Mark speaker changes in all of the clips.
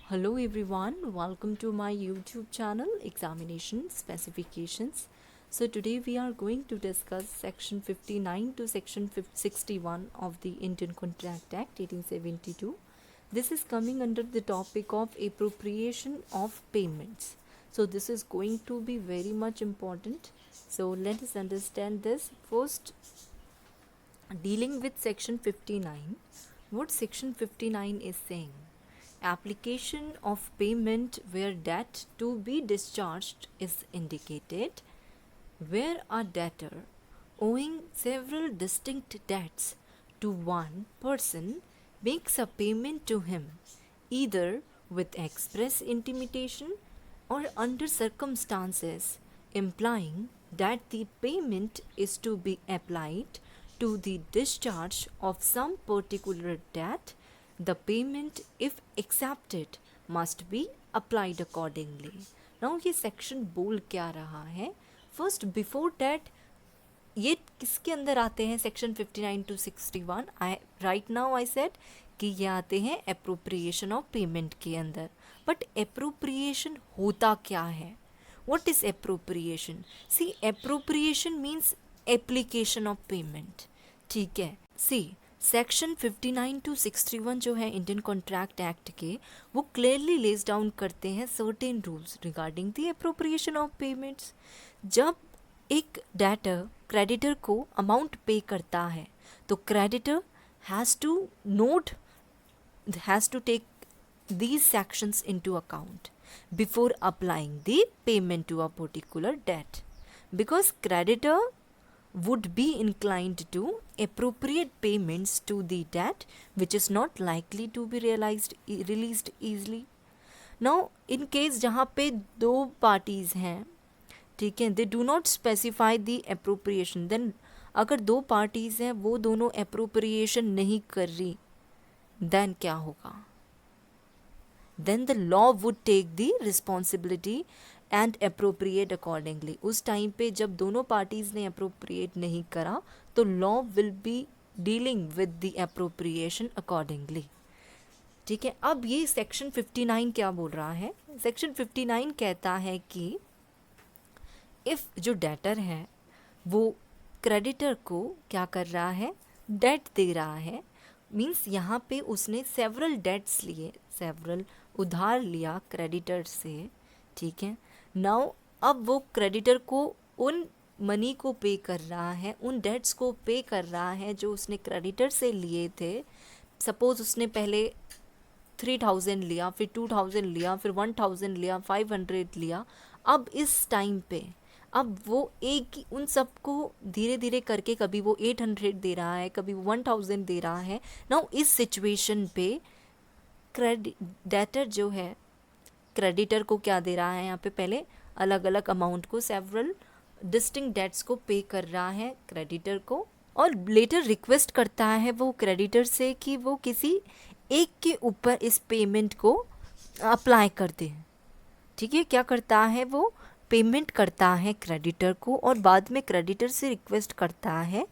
Speaker 1: Hello everyone, welcome to my YouTube channel Examination Specifications. So today we are going to discuss section 59 to section 61 of the Indian Contract Act 1872. This is coming under the topic of appropriation of payments. So this is going to be very much important. So let us understand this. First, dealing with section 59, what section 59 is saying. Application of payment where debt to be discharged is indicated, where a debtor owing several distinct debts to one person makes a payment to him, either with express intimation or under circumstances implying that the payment is to be applied to the discharge of some particular debt, the payment, if accepted, must be applied accordingly. Now ये section बोल क्या रहा है? First before that ये किसके अंदर आते हैं? Section 59 to 61. Right now I said कि ये आते हैं एप्रोप्रिएशन ऑफ पेमेंट के अंदर. बट एप्रोप्रिएशन होता क्या है? What is appropriation? See, appropriation means application of payment. ठीक है, सी सेक्शन 59 to 61 जो है इंडियन कॉन्ट्रैक्ट एक्ट के, वो क्लियरली लेस डाउन करते हैं certain rules regarding the appropriation of payments. जब एक डेटर क्रेडिटर को अमाउंट पे करता है तो creditor has to take these sections into account before applying the payment to a particular debt, because creditor would be inclined to appropriate payments to the debt which is not likely to be released easily. Now in case जहाँ पे दो parties हैं, ठीक है, they do not specify the appropriation, then अगर दो parties हैं वो दोनों appropriation नहीं कर रही, then क्या होगा? Then the law would take the responsibility and appropriate accordingly. उस टाइम पे जब दोनों पार्टीज ने appropriate नहीं करा तो law will be dealing with the appropriation accordingly. ठीक है, अब ये सेक्शन 59 क्या बोल रहा है? सेक्शन 59 कहता है कि इफ जो डेटर है वो क्रेडिटर को क्या कर रहा है? डेट दे रहा है. मीन्स यहाँ पे उसने सेवरल डेट्स लिए, सेवरल उधार लिया क्रेडिटर से. ठीक है, नाउ अब वो क्रेडिटर को उन मनी को पे कर रहा है, उन डेट्स को पे कर रहा है जो उसने क्रेडिटर से लिए थे. सपोज उसने पहले 3000 लिया, फिर 2000 लिया, फिर 1000 लिया, 500 लिया. अब इस टाइम पे अब वो एक उन सबको धीरे धीरे करके कभी वो 800 दे रहा है, कभी 1000 दे रहा है. नाउ इस सिचुएशन पे डेटर जो है क्रेडिटर को क्या दे रहा है? यहाँ पे पहले अलग अलग अमाउंट को, सेवरल डिस्टिंक्ट डेट्स को पे कर रहा है क्रेडिटर को, और लेटर रिक्वेस्ट करता है वो क्रेडिटर से कि वो किसी एक के ऊपर इस पेमेंट को अप्लाई कर दे. ठीक है, क्या करता है? वो पेमेंट करता है क्रेडिटर को और बाद में क्रेडिटर से रिक्वेस्ट करता है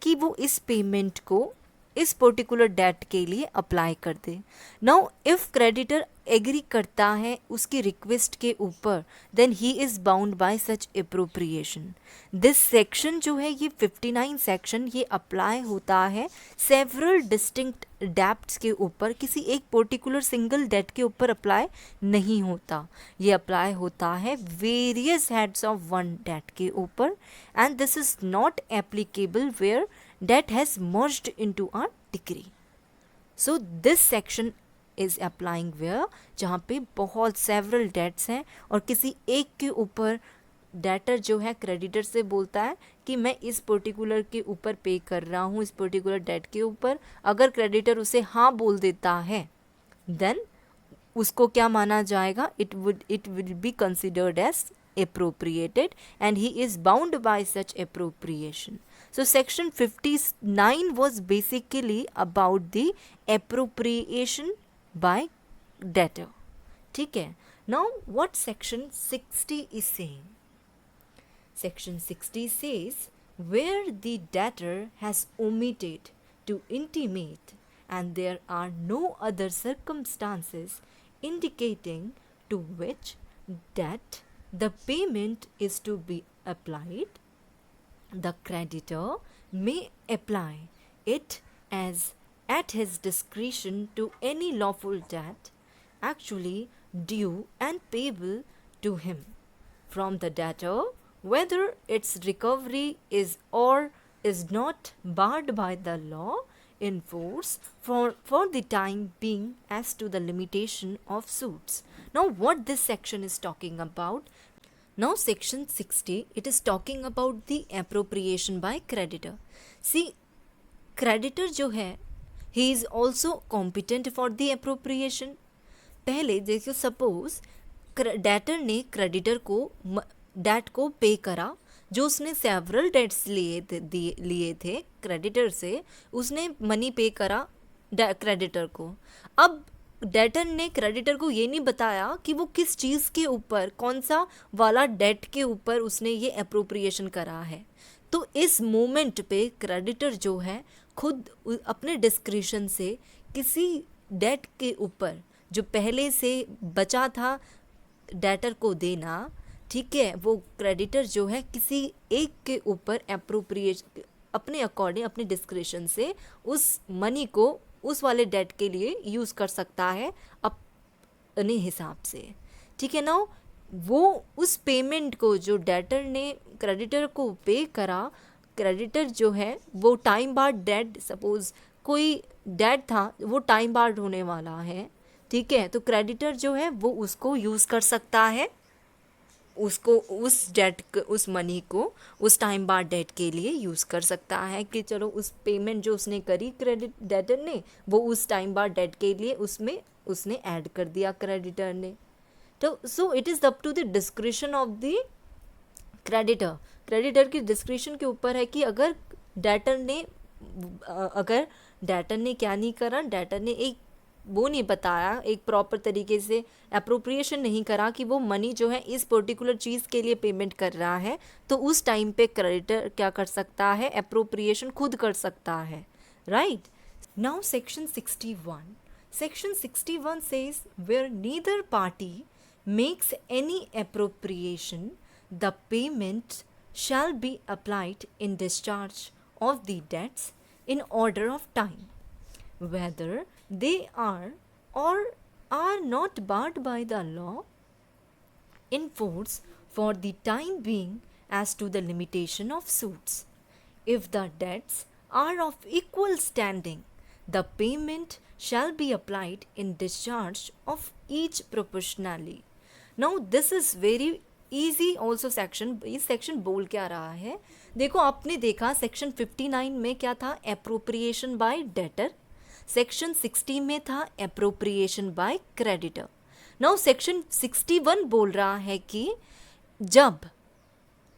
Speaker 1: कि वो इस पेमेंट को इस पर्टिकुलर डेट के लिए अप्लाई कर दे. नाउ इफ क्रेडिटर एग्री करता है उसकी रिक्वेस्ट के ऊपर, then he is bound by such appropriation. This section जो है ये 59 सेक्शन ये अप्लाई होता है सेवरल डिस्टिंक्ट डेट्स के ऊपर, किसी एक पर्टिकुलर सिंगल डेट के ऊपर अप्लाई नहीं होता. ये अप्लाई होता है various heads of one debt के ऊपर, and this is not applicable where debt has merged into a decree. So this section is applying where जहाँ पे बहुत several debts हैं और किसी एक के ऊपर डेटर जो है क्रेडिटर से बोलता है कि मैं इस पर्टिकुलर के ऊपर पे कर रहा हूँ, इस पर्टिकुलर डेट के ऊपर. अगर क्रेडिटर उसे हाँ बोल देता है देन उसको क्या माना जाएगा? It will be considered as appropriated and he is bound by such appropriation. So section 59 was basically about the appropriation by debtor. ठीक है, now what section 60 is saying? Section 60 says where the debtor has omitted to intimate and there are no other circumstances indicating to which debt the payment is to be applied, the creditor may apply it as at his discretion to any lawful debt actually due and payable to him from the debtor, whether its recovery is or is not barred by the law in force for the time being as to the limitation of suits. Now what this section is talking about? Now section 60, it is talking about the appropriation by creditor. See, creditor जो है, he is also competent for the appropriation. पहले देखो, suppose debtor ने creditor को date को पे करा, जो उसने सेवरल डेट्स लिए थे क्रेडिटर से, उसने मनी पे करा क्रेडिटर को. अब डेटर ने क्रेडिटर को ये नहीं बताया कि वो किस चीज़ के ऊपर, कौन सा वाला डेट के ऊपर उसने ये अप्रोप्रिएशन करा है. तो इस मोमेंट पे क्रेडिटर जो है खुद अपने डिस्क्रिशन से किसी डेट के ऊपर जो पहले से बचा था डेटर को देना, ठीक है, वो क्रेडिटर जो है किसी एक के ऊपर अप्रोप्रिएशन अपने अकॉर्डिंग, अपने डिस्क्रिशन से उस मनी को उस वाले डेट के लिए यूज़ कर सकता है अपने हिसाब से. ठीक है ना. वो उस पेमेंट को जो डेटर ने क्रेडिटर को पे करा, क्रेडिटर जो है वो टाइम बार्ड डेट, सपोज कोई डेट था वो टाइम बार्ड होने वाला है, ठीक है, तो क्रेडिटर जो है वो उसको यूज़ कर सकता है, उसको उस डेट, उस मनी को उस टाइम बार डेट के लिए यूज़ कर सकता है कि चलो उस पेमेंट जो उसने करी क्रेडिट डेटर ने, वो उस टाइम बार डेट के लिए उसमें उसने ऐड कर दिया क्रेडिटर ने. तो so it is up to the discretion of the creditor. Creditor की डिस्क्रिशन के ऊपर है कि अगर डेटर ने क्या नहीं करा, डेटर ने एक वो नहीं बताया, एक प्रॉपर तरीके से अप्रोप्रिएशन नहीं करा कि वो मनी जो है इस पर्टिकुलर चीज़ के लिए पेमेंट कर रहा है, तो उस टाइम पे क्रेडिटर क्या कर सकता है, अप्रोप्रिएशन खुद कर सकता है. Right. Now section 61. Section 61 says where neither party makes any appropriation the payment shall be applied in discharge of the debts in order of time, whether they are or are not barred by the law in force for the time being as to the limitation of suits. If the debts are of equal standing, the payment shall be applied in discharge of each proportionally. Now this is very easy also section. ये section बोल क्या रहा है, देखो आपने देखा section 59 में क्या था, अप्रोप्रिएशन बाय डेटर. सेक्शन 60 में था appropriation by creditor. Now section 61 बोल रहा है कि जब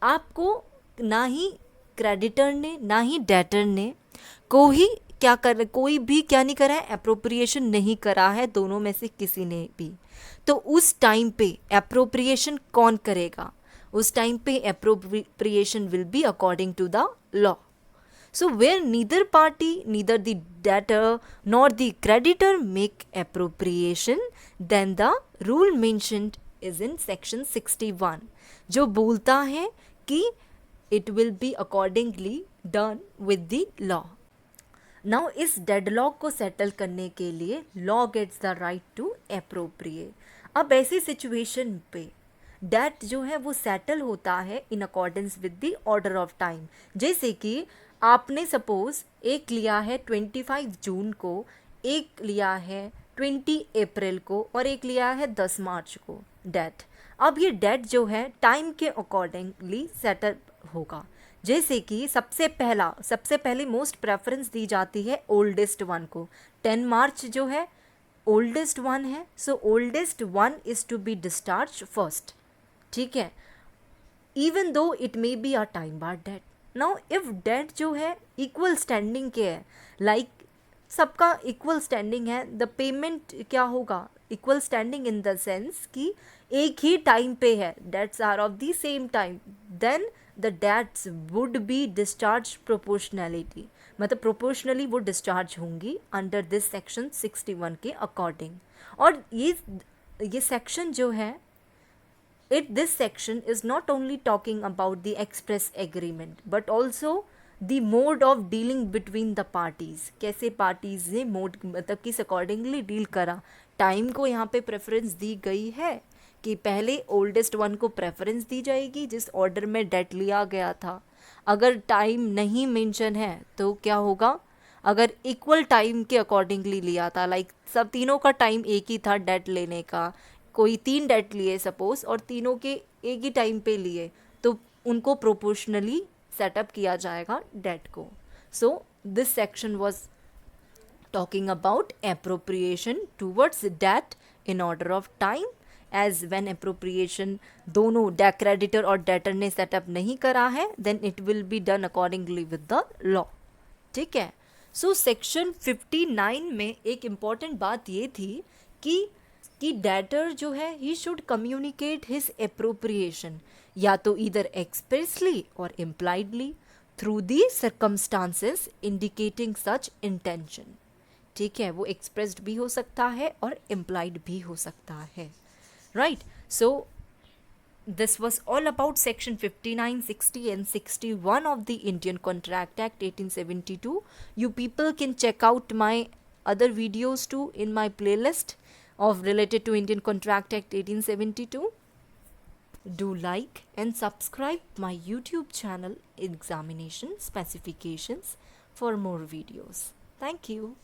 Speaker 1: आपको ना ही क्रेडिटर ने ना ही डेटर ने कोई भी क्या नहीं करा है, अप्रोप्रिएशन नहीं करा है, दोनों में से किसी ने भी, तो उस टाइम पे अप्रोप्रिएशन कौन करेगा, उस टाइम पे appropriation will be according to the law. So where neither party, neither the debtor nor the creditor make appropriation, then the rule mentioned is in section 61, जो बोलता है कि it will be accordingly done with the law. Now इस deadlock को settle करने के लिए law gets the right to appropriate. अब ऐसी सिचुएशन पे डेट जो है वो सेटल होता है in accordance with the order of time. जैसे कि आपने सपोज एक लिया है 25 जून को, एक लिया है 20 अप्रैल को और एक लिया है 10 मार्च को डेट. अब ये डेट जो है टाइम के अकॉर्डिंगली सेटल होगा. जैसे कि सबसे पहले मोस्ट प्रेफरेंस दी जाती है ओल्डेस्ट वन को. 10 मार्च जो है ओल्डेस्ट वन है, so oldest one is to be discharge first. ठीक है, even though it may be a time bar debt. Now if debt जो है इक्वल स्टैंडिंग के है, लाइक सबका इक्वल स्टैंडिंग है, द पेमेंट क्या होगा, equal standing in the sense कि एक ही टाइम पे है, debts are of the same time, then the debts would be discharge proportionality, मतलब प्रोपोर्शनली वो डिस्चार्ज होंगी अंडर दिस सेक्शन 61 के अकॉर्डिंग. और ये ये सेक्शन जो है, this section is not only talking about the express agreement but also the mode of dealing between the parties. कैसे parties ने mode मतलब किस accordingly deal करा. टाइम को यहाँ पे प्रेफरेंस दी गई है कि पहले ओल्डेस्ट वन को प्रेफरेंस दी जाएगी जिस ऑर्डर में डेट लिया गया था. अगर टाइम नहीं मेंशन है तो क्या होगा, अगर इक्वल टाइम के अकॉर्डिंगली लिया था, लाइक सब तीनों का टाइम एक ही था डेट लेने का, कोई 3 डेट लिए सपोज और तीनों के एक ही टाइम पे लिए, तो उनको प्रोपोर्शनली सेटअप किया जाएगा डेट को. So this section was talking about appropriation towards debt in order of time, as when appropriation दोनों creditor और debtor ने सेटअप नहीं करा है, then it will be done accordingly with the law. ठीक है. सो सेक्शन 59 में एक इम्पॉर्टेंट बात ये थी कि डेटर जो है he should communicate his appropriation या तो इधर एक्सप्रेसली और impliedly through the circumstances indicating such intention. ठीक है, वो एक्सप्रेस्ड भी हो सकता है और इम्प्लाइड भी हो सकता है. Right. So this was all about section 59, 60 and 61 of the Indian Contract Act 1872. You people can check out my other videos too in my playlist of related to Indian Contract Act 1872. Do like and subscribe my YouTube channel Examination Specifications for more videos. Thank you.